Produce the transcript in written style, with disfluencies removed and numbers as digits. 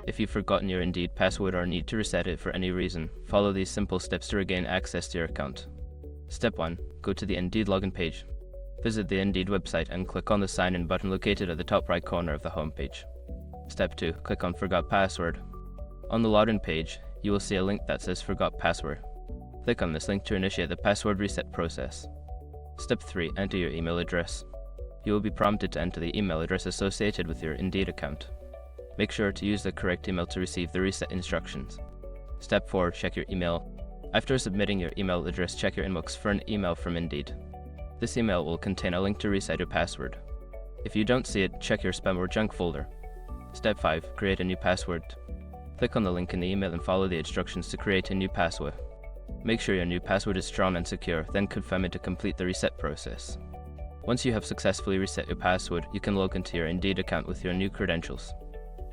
If you've forgotten your Indeed password or need to reset it for any reason, follow these simple steps to regain access to your account. Step 1. Go to the Indeed login page. Visit the Indeed website and click on the Sign In button located at the top right corner of the home page. Step 2. Click on Forgot Password. On the login page, you will see a link that says Forgot Password. Click on this link to initiate the password reset process. Step 3. Enter your email address. You will be prompted to enter the email address associated with your Indeed account. Make sure to use the correct email to receive the reset instructions. Step 4. Check your email. After submitting your email address, check your inbox for an email from Indeed. This email will contain a link to reset your password. If you don't see it, check your spam or junk folder. Step 5. Create a new password. Click on the link in the email and follow the instructions to create a new password. Make sure your new password is strong and secure, then confirm it to complete the reset process. Once you have successfully reset your password, you can log into your Indeed account with your new credentials.